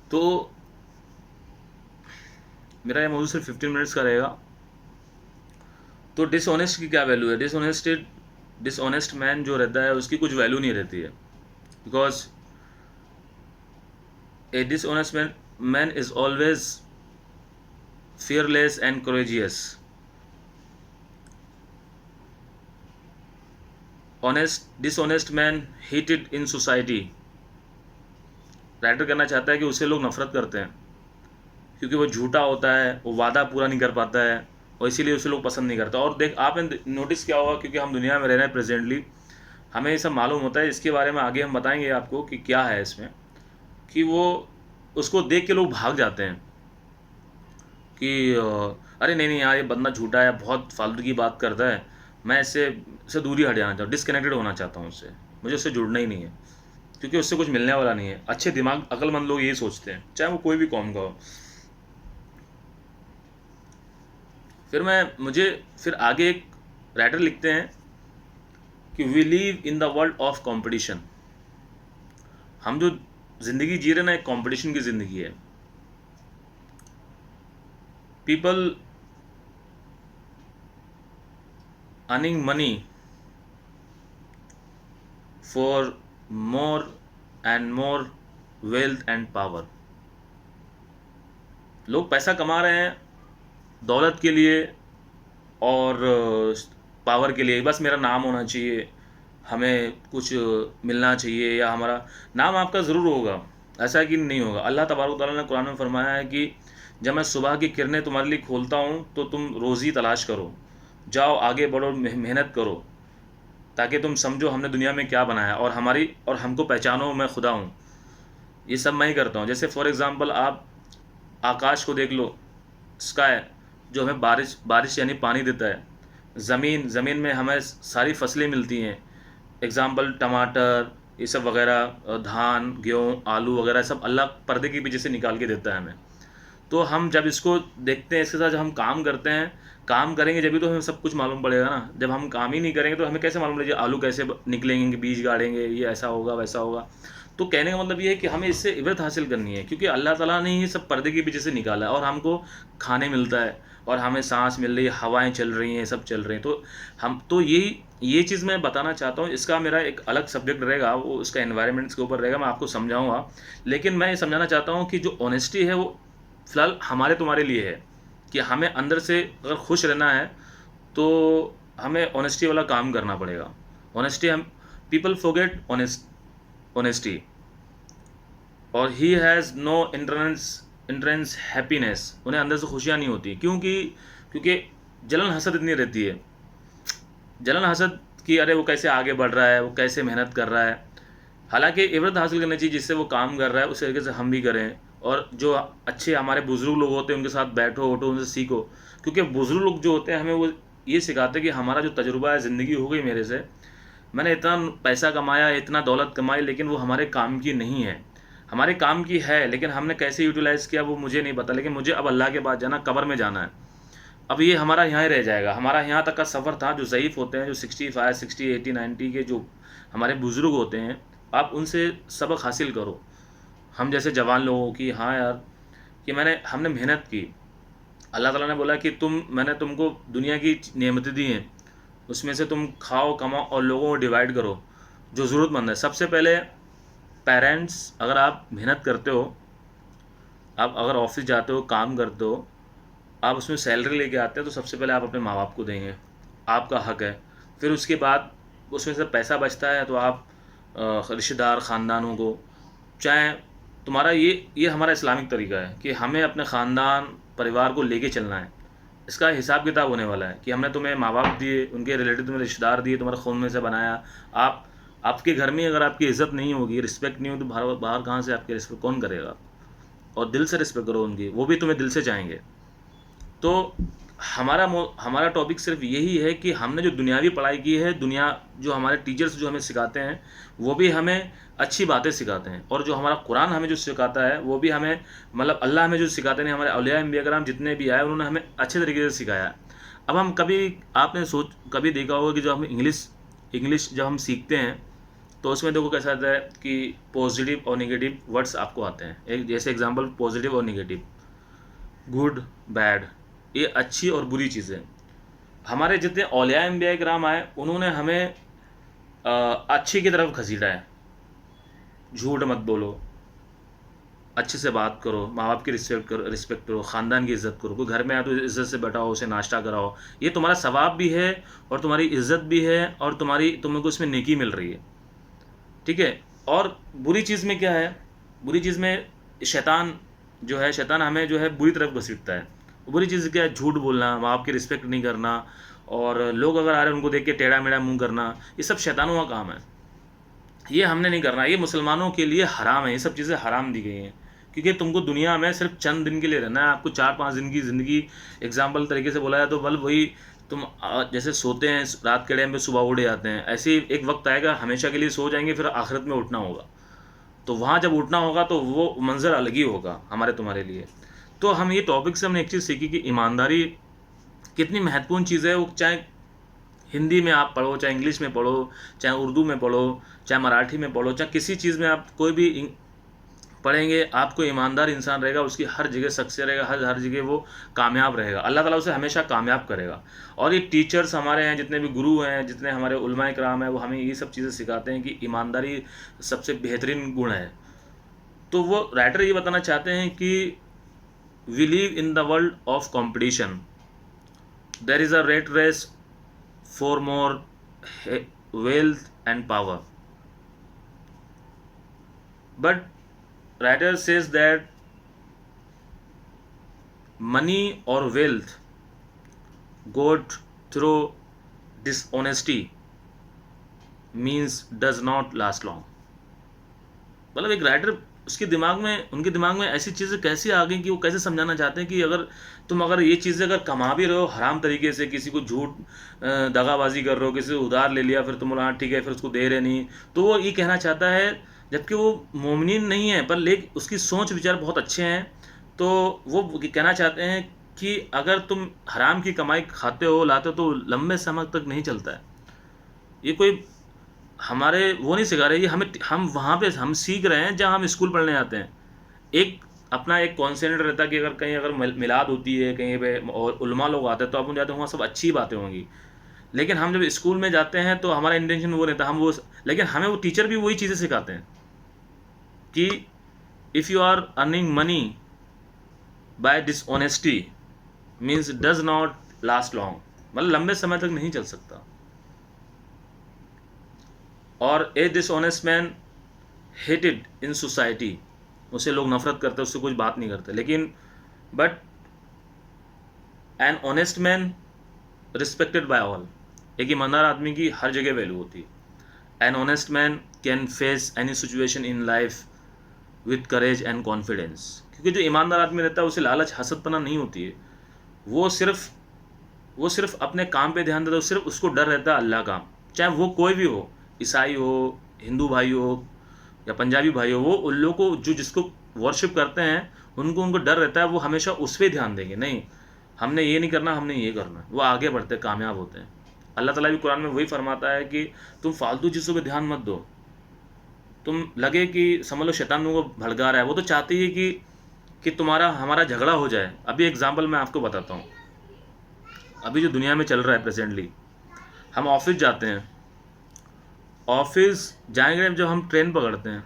तो मेरा ये मौजूद सिर्फ 15 मिनट्स का रहेगा। तो डिसऑनेस्ट की क्या वैल्यू है? डिसऑनेस्ट मैन जो रहता है उसकी कुछ वैल्यू नहीं रहती है, because A dishonest man is always fearless and courageous. Dishonest man hated in society. Writer कहना चाहता है कि उससे लोग नफरत करते हैं क्योंकि वो झूठा होता है, वो वादा पूरा नहीं कर पाता है, और इसीलिए उसे लोग पसंद नहीं करता। और देख, आपने नोटिस किया होगा, क्योंकि हम दुनिया में रह रहे हैं प्रेजेंटली, हमें ये सब मालूम होता है। इसके बारे में आगे हम बताएंगे आपको कि क्या है इसमें, कि वो उसको देख के लोग भाग जाते हैं कि अरे नहीं नहीं यार, ये बंदा झूठा है, बहुत फालतू की बात करता है, मैं इससे दूरी हट जाना चाहता हूँ, डिसकनेक्टेड होना चाहता हूँ उससे, मुझे उससे जुड़ना ही नहीं है, क्योंकि उससे कुछ मिलने वाला नहीं है। अच्छे दिमाग, अक्लमंद लोग यही सोचते हैं, चाहे वो कोई भी कौम का हो। फिर आगे एक राइटर लिखते हैं कि we live in the world of competition. हम जो ज़िंदगी जी रहे हैं ना, एक कंपटीशन की ज़िंदगी है। People earning money for more and more wealth and power. लोग पैसा कमा रहे हैं दौलत के लिए और पावर के लिए। बस मेरा नाम होना चाहिए, हमें कुछ मिलना चाहिए, या हमारा नाम आपका ज़रूर होगा, ऐसा है कि नहीं होगा। अल्लाह तबारक तआला ने कुरान में फरमाया है कि जब मैं सुबह की किरणें तुम्हारे लिए खोलता हूँ तो तुम रोज़ी तलाश करो, जाओ आगे बढ़ो, मेहनत करो, ताकि तुम समझो हमने दुनिया में क्या बनाया, और हमको पहचानो मैं खुदा हूँ। ये सब मैं ही करता हूँ। जैसे फॉर एग्ज़ाम्पल आप आकाश को देख लो, स्काई, जो हमें बारिश बारिश यानी पानी देता है। ज़मीन में हमें सारी फसलें मिलती हैं, एग्ज़ाम्पल टमाटर, ये सब वगैरह, धान गेहूँ आलू वगैरह, सब अल्लाह पर्दे के पीछे से निकाल के देता है हमें। तो हम जब इसको देखते हैं, इसके साथ जब हम काम करते हैं, काम करेंगे जब भी तो हमें सब कुछ मालूम पड़ेगा ना। जब हम काम ही नहीं करेंगे तो हमें कैसे मालूम पड़ेगा आलू कैसे निकलेंगे, बीज गाड़ेंगे, ये ऐसा होगा वैसा होगा। तो कहने का मतलब ये है कि हमें इससे इबरत हासिल करनी है, क्योंकि अल्लाह ताला ने ही सब पर्दे के पीछे से निकाला है, और हमको खाने मिलता है, और हमें सांस मिल रही है, हवाएं चल रही हैं, सब चल रही हैं। तो हम तो ये चीज़ मैं बताना चाहता हूँ। इसका मेरा एक अलग सब्जेक्ट रहेगा, वो उसका एनवायरनमेंट्स के ऊपर रहेगा, मैं आपको समझाऊंगा। लेकिन मैं ये समझाना चाहता हूँ कि जो ऑनेस्टी है वो फ़िलहाल हमारे तुम्हारे लिए है, कि हमें अंदर से अगर खुश रहना है तो हमें ऑनेस्टी वाला काम करना पड़ेगा। ऑनेस्टी, हम पीपल फॉरगेट ऑनेस्टी, और he has no entrance happiness. उन्हें अंदर से खुशियाँ नहीं होती, क्योंकि जलन हसद इतनी रहती है, जलन हसद कि अरे वो कैसे आगे बढ़ रहा है, वो कैसे मेहनत कर रहा है। हालांकि इबरत हासिल करनी चाहिए, जिससे वो काम कर रहा है उस तरीके से हम भी करें। और जो अच्छे हमारे बुज़ुर्ग लोग होते हैं उनके साथ बैठो उठो, उनसे सीखो, क्योंकि बुज़ुर्ग लोग जो होते हैं हमें वो ये सिखाते हैं कि हमारा जो तजुर्बा है, ज़िंदगी हो गई मेरे से, मैंने इतना पैसा कमाया, इतना दौलत कमाई, लेकिन वो हमारे काम की नहीं है। हमारे काम की है, लेकिन हमने कैसे यूटिलाइज़ किया वो मुझे नहीं पता। लेकिन मुझे अब अल्लाह के पास जाना, कब्र में जाना है। अब ये हमारा यहाँ ही रह जाएगा। हमारा यहाँ तक का सफ़र था। जो ज़ईफ़ होते हैं, जो 65 60 80 90 के जो हमारे बुज़ुर्ग होते हैं, आप उनसे सबक हासिल करो। हम जैसे जवान लोगों की, हाँ यार, कि हमने मेहनत की। अल्लाह ताला ने बोला कि मैंने तुमको दुनिया की नेमतें दी हैं, उसमें से तुम खाओ कमाओ और लोगों को डिवाइड करो जो ज़रूरतमंद है। सबसे पहले पेरेंट्स, अगर आप मेहनत करते हो, आप अगर ऑफिस जाते हो, काम करते हो, आप उसमें सैलरी लेके आते हैं, तो सबसे पहले आप अपने माँ बाप को देंगे, आपका हक है। फिर उसके बाद उसमें से पैसा बचता है तो आप रिश्तेदार, ख़ानदानों को, चाहे तुम्हारा ये हमारा इस्लामिक तरीका है कि हमें अपने ख़ानदान परिवार को लेके चलना है। इसका हिसाब किताब होने वाला है कि हमने तुम्हें माँ बाप दिए, उनके रिलेटिव तुम्हें रिश्तेदार दिए, तुम्हारे खून में से बनाया। आप आपके घर में अगर आपकी इज़्ज़त नहीं होगी, रिस्पेक्ट नहीं होगी, तो बाहर बाहर कहाँ से आपकी रिस्पेक्ट कौन करेगा? और दिल से रिस्पेक्ट करो उनकी, वो भी तुम्हें दिल से चाहेंगे। तो हमारा टॉपिक सिर्फ यही है कि हमने जो दुनियावी पढ़ाई की है, जो हमारे टीचर्स जो हमें सिखाते हैं, वो भी हमें अच्छी बातें सिखाते हैं, और जो हमारा कुरान हमें जो सिखाता है वो भी हमें, मतलब अल्लाह हमें जो सिखाते हैं, हमारे औलिया अंबिया कराम जितने भी आए उन्होंने हमें अच्छे तरीके से सिखाया है। अब आपने कभी देखा होगा कि जो हम इंग्लिश जब हम सीखते हैं, तो उसमें देखो कैसा आता है कि पॉजिटिव और नेगेटिव वर्ड्स आपको आते हैं। एक जैसे एग्जांपल पॉजिटिव और नेगेटिव, गुड, बैड, ये अच्छी और बुरी चीज़ें। हमारे जितने औलिया अम्बिया किराम आए उन्होंने हमें अच्छी की तरफ घसीटा है। झूठ मत बोलो, अच्छे से बात करो, माँ बाप की रिस्पेक्ट करो, ख़ानदान की इज़्ज़त करो, कोई घर में आए तो इज़्ज़त से बैठाओ, उसे नाश्ता कराओ। ये तुम्हारा सवाब भी है और तुम्हारी इज़्ज़त भी है और तुमको इसमें नेकी मिल रही है, ठीक है। और बुरी चीज़ में क्या है, बुरी चीज़ में शैतान जो है, शैतान हमें जो है बुरी तरफ घसीटता है। बुरी चीज़ क्या है, झूठ बोलना, माँ बाप की रिस्पेक्ट नहीं करना, और लोग अगर आ रहे हैं उनको देख के टेढ़ा मेढ़ा मुंह करना, ये सब शैतानों का काम है। ये हमने नहीं करना, ये मुसलमानों के लिए हराम है, ये सब चीज़ें हराम दी गई हैं। क्योंकि तुमको दुनिया में सिर्फ चंद दिन के लिए रहना है, आपको 4-5 दिन की ज़िंदगी। एग्जाम्पल तरीके से बोला जाए तो बल वही, तुम जैसे सोते हैं रात के टाइम पे, सुबह उड़ जाते हैं, ऐसे ही एक वक्त आएगा हमेशा के लिए सो जाएंगे, फिर आखिरत में उठना होगा। तो वहाँ जब उठना होगा तो वो मंज़र अलग ही होगा हमारे तुम्हारे लिए। तो हम ये टॉपिक से हमने एक चीज़ सीखी कि ईमानदारी कितनी महत्वपूर्ण चीज़ है। वो चाहे हिंदी में आप पढ़ो, चाहे इंग्लिश में पढ़ो, चाहे उर्दू में पढ़ो, चाहे मराठी में पढ़ो, चाहे किसी चीज़ में आप कोई भी पढ़ेंगे, आपको ईमानदार इंसान रहेगा, उसकी हर जगह सक्सेस रहेगा, हर हर जगह वो कामयाब रहेगा, अल्लाह ताला उसे हमेशा कामयाब करेगा। और ये टीचर्स हमारे हैं, जितने भी गुरु हैं, जितने हमारे उलमाए कराम हैं, वो हमें ये सब चीज़ें सिखाते हैं कि ईमानदारी सबसे बेहतरीन गुण है। तो वो राइटर ये बताना चाहते हैं कि we live in the world of competition, there is a rat race for more wealth and power, but writer says that money or wealth got through dishonesty means does not last long। मतलब एक writer, उसके दिमाग में, उनके दिमाग में ऐसी चीज़ें कैसी आ गई कि वो कैसे समझाना चाहते हैं कि अगर ये चीज़ें अगर कमा भी रहे हो हराम तरीके से, किसी को झूठ दगाबाजी कर रहे हो, किसी से उधार ले लिया, फिर तुम बोला हाँ ठीक है, फिर उसको दे रहे नहीं, तो वो ये कहना चाहता है, जबकि वो मोमिनीन नहीं है, पर लेकिन उसकी सोच विचार बहुत अच्छे हैं। तो वो कहना चाहते हैं कि अगर तुम हराम की कमाई खाते हो, लाते हो, तो लंबे समय तक नहीं चलता है। ये कोई हमारे वो नहीं सिखा रहे, ये हम वहाँ पे हम सीख रहे हैं जहाँ हम स्कूल पढ़ने आते हैं। एक अपना एक कॉन्सेंट्रेट रहता है कि अगर कहीं अगर मिलाद होती है कहीं पे और उलमा लोग आते हैं तो अपन जाते हैं, वहाँ सब अच्छी बातें होंगी। लेकिन हम जब स्कूल में जाते हैं तो हमारा इंटेंशन वो रहता है, लेकिन हमें वो टीचर भी वही चीज़ें सिखाते हैं कि if you are earning money by dishonesty means does not last long, मतलब लंबे समय तक नहीं चल सकता। और a dishonest man hated in society, उससे लोग नफरत करते, उससे कुछ बात नहीं करते। लेकिन but an honest man respected by all, एक ईमानदार आदमी की हर जगह वैल्यू होती है। An honest man can face any situation in life with courage and confidence, क्योंकि जो ईमानदार आदमी रहता है उसे लालच हसदपना नहीं होती है। वो सिर्फ अपने काम पे ध्यान देता है, सिर्फ उसको डर रहता है अल्लाह का। चाहे वो कोई भी हो, ईसाई हो, हिंदू भाई हो या पंजाबी भाई हो, वो उन लोगों को जो जिसको वर्शिप करते हैं उनको डर रहता है, वो हमेशा उस पर ध्यान देंगे, नहीं हमने ये नहीं करना, हमने ये करना, वो आगे बढ़ते हैं, कामयाब होते हैं। अल्लाह ताला भी कुरान में वही फरमाता है कि तुम फालतू चीज़ों पे ध्यान मत दो। तुम लगे कि समझ लो शैतान तुमको भड़का रहा है, वो तो चाहती है कि तुम्हारा हमारा झगड़ा हो जाए। अभी एग्जाम्पल मैं आपको बताता हूँ, अभी जो दुनिया में चल रहा है प्रेजेंटली, हम ऑफिस जाते हैं, ऑफिस जाएंगे जब हम ट्रेन पकड़ते हैं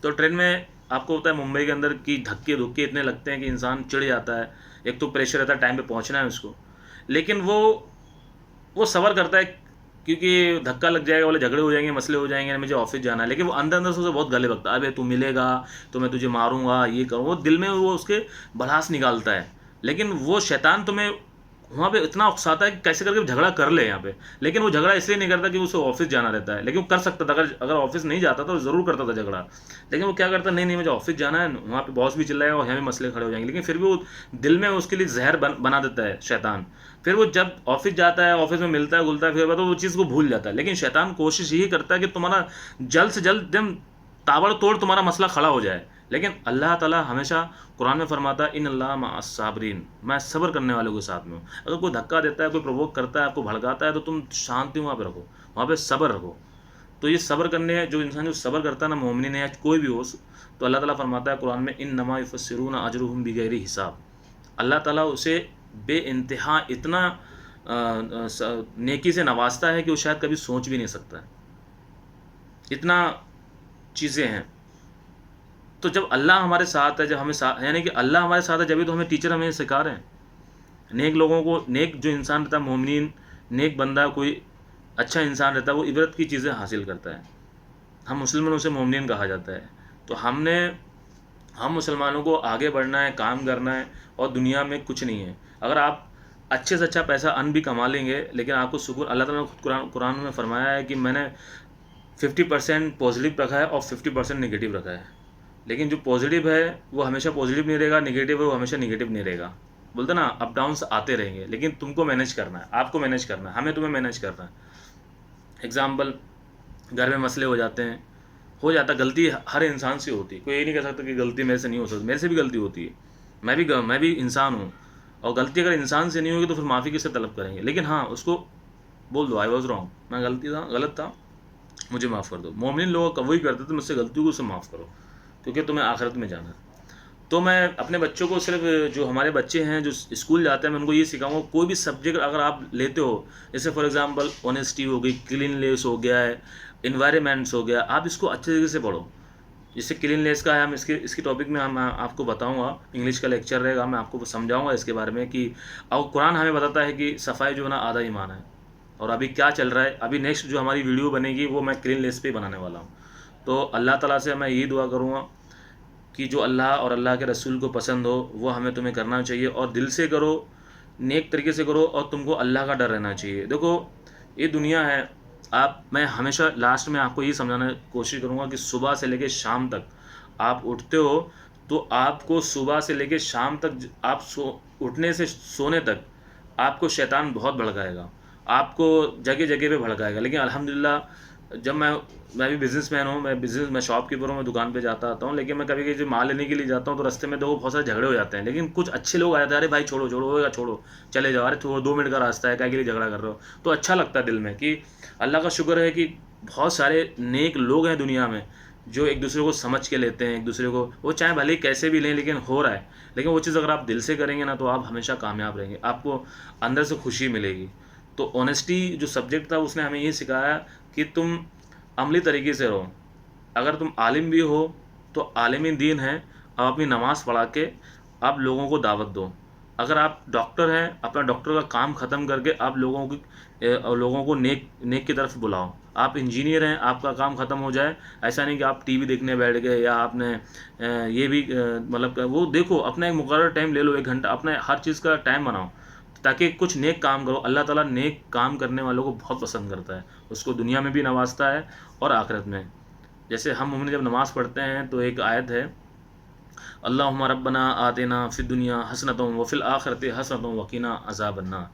तो ट्रेन में आपको पता है मुंबई के अंदर की धक्के धुक्के इतने लगते हैं कि इंसान चिढ़ जाता है। एक तो प्रेशर रहता है, टाइम पे पहुंचना है उसको, लेकिन वो सब्र करता है क्योंकि धक्का लग जाएगा, बोले झगड़े हो जाएंगे, मसले हो जाएंगे, मुझे ऑफिस जाना है। लेकिन वो अंदर अंदर से उसे बहुत गले बकता है, अबे तू मिलेगा तो मैं तुझे मारूंगा, ये करूँ, वो दिल में वो उसके भड़ास निकालता है। लेकिन वो शैतान तुम्हें वहाँ पे इतना उकसाता है कि कैसे करके झगड़ा कर ले यहाँ पे। लेकिन वो झगड़ा इसलिए नहीं करता कि उसे ऑफिस जाना रहता है, लेकिन वो कर सकता था, अगर ऑफिस नहीं जाता तो ज़रूर करता था झगड़ा। लेकिन वो क्या करता, नहीं मुझे ऑफिस जाना है, वहाँ पे बॉस भी चिल्लाएगा और यहाँ भी मसले खड़े हो जाएंगे। लेकिन फिर भी वो दिल में उसके लिए जहर बना देता है शैतान। फिर वो जब ऑफिस जाता है, ऑफिस में मिलता है गुलता है, फिर तो वो चीज़ को भूल जाता है। लेकिन शैतान कोशिश यही करता है कि तुम्हारा जल्द से जल्द एकदम ताबड़तोड़ तुम्हारा मसला खड़ा हो जाए। लेकिन अल्लाह ताला हमेशा कुरान में फरमाता है इन अल्लाह मअस साबरीन, मैं सब्र करने वालों के साथ में हूँ। अगर कोई धक्का देता है, कोई प्रोवोक करता है, आपको भड़काता है, तो तुम शांति वहाँ पे रखो, वहाँ पे सब्र रखो। तो ये सब्र करने जो इंसान जो सब्र करता है ना, मोमिन है या कोई भी हो, तो अल्लाह ताला फरमाता है कुरान में, इन नमा युफस्सिरून अजरुहुम बिगैरि हिसाब। अल्लाह ताला उसे बेइंतहा इतना नेकी से नवाजता है कि वो शायद कभी सोच भी नहीं सकता है, इतना चीज़ें हैं। तो जब अल्लाह हमारे साथ है, जब हमें साथ यानी कि अल्लाह हमारे साथ है, जब भी तो हमें टीचर हमें सिखा रहे हैं। नेक लोगों को, नेक जो इंसान रहता है, मोमिन नेक बंदा, कोई अच्छा इंसान रहता है, वो इबरत की चीज़ें हासिल करता है। हम मुसलमानों से मोमिन कहा जाता है। तो हम मुसलमानों को आगे बढ़ना है, काम करना है, और दुनिया में कुछ नहीं है। अगर आप अच्छे से अच्छा पैसा अन भी कमा लेंगे, लेकिन आपको सुकून, अल्लाह ताला ने खुद कुरान में फरमाया है कि मैंने 50% पॉजिटिव रखा है और 50% नेगेटिव रखा है। लेकिन जो पॉजिटिव है वो हमेशा पॉजिटिव नहीं रहेगा, नेगेटिव है वो हमेशा नेगेटिव नहीं रहेगा। बोलते ना, अप डाउन्स आते रहेंगे, लेकिन तुमको मैनेज करना है, आपको मैनेज करना है, हमें तुम्हें मैनेज करना है। एग्जाम्पल, घर में मसले हो जाते हैं, हो जाता, गलती हर इंसान से होती है, कोई ये नहीं कह सकता कि गलती मेरे से नहीं हो सकती, मेरे से भी गलती होती है, मैं भी इंसान हूँ। और गलती अगर इंसान से नहीं होगी तो फिर माफ़ी किससे तलब करेंगे। लेकिन हाँ, उसको बोल दो आई वॉज रॉन्ग, मैं गलत था, मुझे माफ़ कर दो। मोमिन लोग वही करते थे, मुझसे गलती को उससे माफ़ करो, क्योंकि तुम्हें आखिरत में जाना है। तो मैं अपने बच्चों को, सिर्फ जो हमारे बच्चे हैं जो स्कूल जाते हैं, मैं उनको ये सिखाऊंगा, कोई भी सब्जेक्ट अगर आप लेते हो, जैसे फॉर एग्जांपल ऑनेस्टी हो गई, क्लीननेस हो गया है, इन्वायरमेंट्स हो गया, आप इसको अच्छे तरीके से पढ़ो। जैसे क्लीननेस का है, हम इसके टॉपिक में हम आपको बताऊंगा, इंग्लिश का लेक्चर रहेगा, मैं आपको समझाऊंगा इसके बारे में कि और कुरान हमें बताता है कि सफाई जो है ना आधा ईमान है। और अभी क्या चल रहा है, अभी नेक्स्ट जो हमारी वीडियो बनेगी वो मैं क्लीननेस पे बनाने वाला हूँ। तो अल्लाह ताला से मैं यही दुआ करूँगा कि जो अल्लाह और अल्लाह के रसूल को पसंद हो वो हमें तुम्हें करना चाहिए, और दिल से करो, नेक तरीके से करो, और तुमको अल्लाह का डर रहना चाहिए। देखो, ये दुनिया है, मैं हमेशा लास्ट में आपको ये समझाने की कोशिश करूँगा कि सुबह से लेकर शाम तक आप उठते हो, तो आपको सुबह से लेकर शाम तक आप उठने से सोने तक आपको शैतान बहुत भड़काएगा, आपको जगह जगह पे भड़काएगा। लेकिन अल्हम्दुलिल्लाह, जब मैं भी बिजनेसमैन हूँ, मैं शॉपकीपर हूँ, मैं दुकान पे जाता आता हूँ, लेकिन मैं कभी कभी जो माल लेने के लिए जाता हूँ तो रास्ते में देखो बहुत सारे झगड़े हो जाते हैं। लेकिन कुछ अच्छे लोग आ जाते हैं, अरे भाई छोड़ो छोड़ो होगा, छोड़ो चले जाओ, अरे थोड़ा 2 मिनट का रास्ता है, क्या के लिए झगड़ा कर रहे हो। तो अच्छा लगता है दिल में कि अल्लाह का शुक्र है कि बहुत सारे नेक लोग हैं दुनिया में जो एक दूसरे को समझ के लेते हैं, एक दूसरे को, वो चाहे भले ही कैसे भी लें, लेकिन हो रहा है। लेकिन वो चीज़ अगर आप दिल से करेंगे ना, तो आप हमेशा कामयाब रहेंगे, आपको अंदर से खुशी मिलेगी। तो ऑनेस्टी जो सब्जेक्ट था, उसने हमें ये सिखाया कि तुम अमली तरीके से रहो। अगर तुम आलिम भी हो तो आलिम दीन है, आप अपनी नमाज़ पढ़ा के आप लोगों को दावत दो। अगर आप डॉक्टर हैं, अपना डॉक्टर का काम ख़त्म करके आप लोगों को नेक नेक की तरफ बुलाओ। आप इंजीनियर हैं, आपका काम ख़त्म हो जाए, ऐसा नहीं कि आप टीवी देखने बैठ गए, या आपने ये भी मतलब वो देखो, अपना एक मुकर्रर टाइम ले लो, 1 घंटा, अपने हर चीज़ का टाइम बनाओ, ताकि कुछ नेक काम करो। अल्लाह ताला नेक काम करने वालों को बहुत पसंद करता है, उसको दुनिया में भी नवाजता है और आखिरत में। जैसे हम मोमिन जब नमाज़ पढ़ते हैं तो एक आयत है, अल्लाहुम्मा रब्बना आतिना फिद दुनिया हसनतुम व फिल आखिरति हसनतुम वकीना अज़ाबन्नार।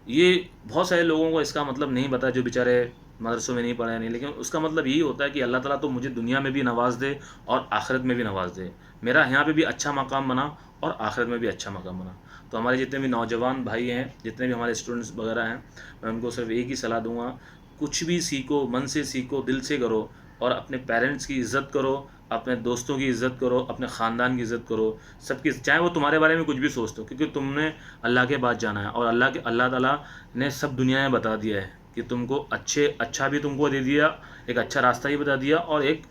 ये बहुत सारे लोगों को इसका मतलब नहीं पता, जो बेचारे मदरसों में नहीं पढ़े नहीं, लेकिन उसका मतलब यही होता है कि अल्लाह ताला तो मुझे दुनिया में भी नवाज दे और आखिरत में भी नवाज दे, मेरा यहाँ पे भी अच्छा मकाम बना और आखिरत में भी अच्छा मकाम बना। तो हमारे जितने भी नौजवान भाई हैं, जितने भी हमारे स्टूडेंट्स वगैरह हैं, मैं उनको सिर्फ एक ही सलाह दूंगा, कुछ भी सीखो, मन से सीखो, दिल से करो, और अपने पेरेंट्स की इज़्ज़त करो, अपने दोस्तों की इज़्ज़त करो, अपने ख़ानदान की इज़्ज़त करो, सबकी, चाहे वो तुम्हारे बारे में कुछ भी सोचते हो, क्योंकि तुमने अल्लाह के पास जाना है। और अल्लाह ताला ने सब दुनिया में बता दिया है कि तुमको अच्छा भी तुमको दे दिया, एक अच्छा रास्ता ही बता दिया, और एक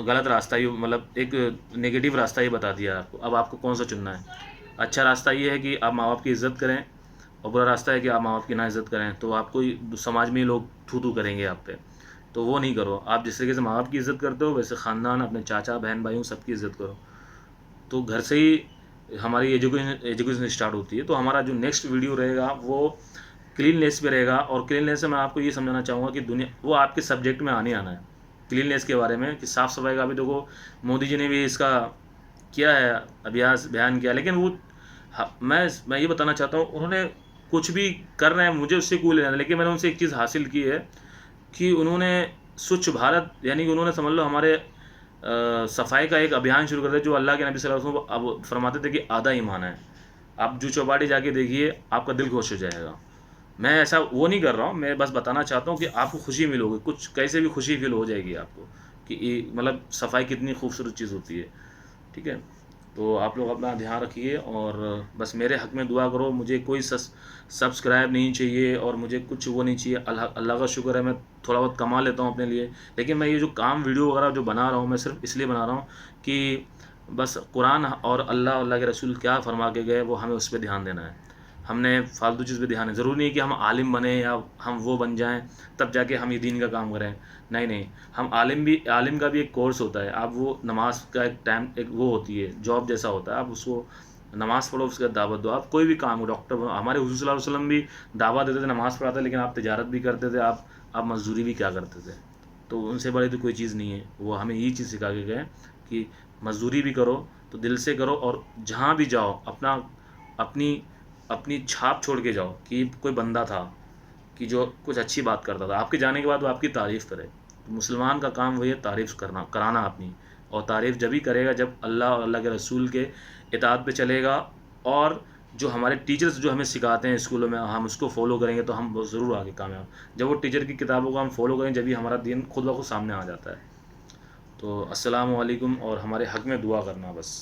गलत रास्ता ही, मतलब एक नेगेटिव रास्ता ही बता दिया आपको। अब आपको कौन सा चुनना है। अच्छा रास्ता ये है कि आप माँ बाप की इज़्ज़त करें, और बुरा रास्ता है कि आप माँ बाप की ना इज़्ज़त करें, तो आपको समाज में लोग थू थू करेंगे आप पे, तो वो नहीं करो। आप जिस तरीके से माँ बाप की इज़्ज़त करते हो, वैसे ख़ानदान, अपने चाचा बहन भाइयों सबकी इज़्ज़त करो। तो घर से ही हमारी एजुकेशन स्टार्ट होती है। तो हमारा जो नेक्स्ट वीडियो रहेगा वो क्लीननेस पे रहेगा, और क्लीननेस से मैं आपको ये समझाना चाहूँगा कि दुनिया, वो आपके सब्जेक्ट में आना है क्लीननेस के बारे में, कि साफ़ सफाई का भी देखो, मोदी जी ने भी इसका किया है, अभ्यास बयान किया। लेकिन वो मैं ये बताना चाहता हूँ, उन्होंने कुछ भी कर रहे हैं, मुझे उससे कोई लेना नहीं, लेकिन मैंने उनसे एक चीज़ हासिल की है कि उन्होंने स्वच्छ भारत, यानी कि उन्होंने समझ लो हमारे सफाई का एक अभियान शुरू कर दिया, जो अल्लाह के नबी सल्लल्लाहु अलैहि वसल्लम अब फरमाते थे कि आधा ईमान है। आप जू चौपाटी जाके देखिए, आपका दिल खुश हो जाएगा। मैं ऐसा वो नहीं कर रहा हूँ, मैं बस बताना चाहता हूँ कि आपको खुशी मिलोगी, कुछ कैसे भी खुशी फ़ील हो जाएगी आपको कि ये मतलब सफाई कितनी खूबसूरत चीज़ होती है, ठीक है? तो आप लोग अपना ध्यान रखिए और बस मेरे हक़ में दुआ करो। मुझे कोई सब्सक्राइब नहीं चाहिए और मुझे कुछ वो नहीं चाहिए। अल्लाह अल्लाह का शुक्र है मैं थोड़ा बहुत कमा लेता हूँ अपने लिए। लेकिन मैं ये जो काम वीडियो वगैरह जो बना रहा हूँ, मैं सिर्फ़ इसलिए बना रहा हूँ कि बस कुरान और अल्लाह के रसूल क्या फ़रमा के गए, वो हमें उस पे ध्यान देना है। हमने फ़ालतू चीज़ पे ध्यान नहीं, ज़रूरी नहीं है कि हम आलिम बने या हम वो बन जाएँ, तब जाके हम ये दीन का काम करें। नहीं, नहीं, हम आलिम का भी एक कोर्स होता है। आप वो नमाज़ का एक टाइम एक वो होती है, जॉब जैसा होता है। आप उसको नमाज़ पढ़ो, उसके बाद दावत दो। आप कोई भी काम हो, डॉक्टर बनो, हमारे हुज़ूर सल्लल्लाहु अलैहि वसल्लम भी दावत देते थे, नमाज़ पढ़ाते, लेकिन आप तिजारत भी करते थे, आप मज़दूरी भी क्या करते थे। तो उनसे बड़ी तो कोई चीज़ नहीं है। वो हमें यही चीज़ सिखा के गए कि मज़दूरी भी करो, तो दिल से करो और जहाँ भी जाओ अपनी अपनी छाप छोड़ के जाओ कि कोई बंदा था कि जो कुछ अच्छी बात करता था। आपके जाने के बाद वो आपकी तारीफ़ करे। तो मुसलमान का काम वही है, तारीफ़ करना, कराना अपनी। और तारीफ़ जब ही करेगा जब अल्लाह और अल्लाह के रसूल के इताअत पे चलेगा, और जो हमारे टीचर्स जो हमें सिखाते हैं स्कूलों में, हम उसको फ़ॉलो करेंगे तो हम ज़रूर आगे कामयाब। जब वो टीचर की किताबों को हम फ़ॉलो करेंगे, जब भी हमारा दीन खुद ब खुद सामने आ जाता है। तो अस्सलामु अलैकुम, और हमारे हक़ में दुआ करना बस।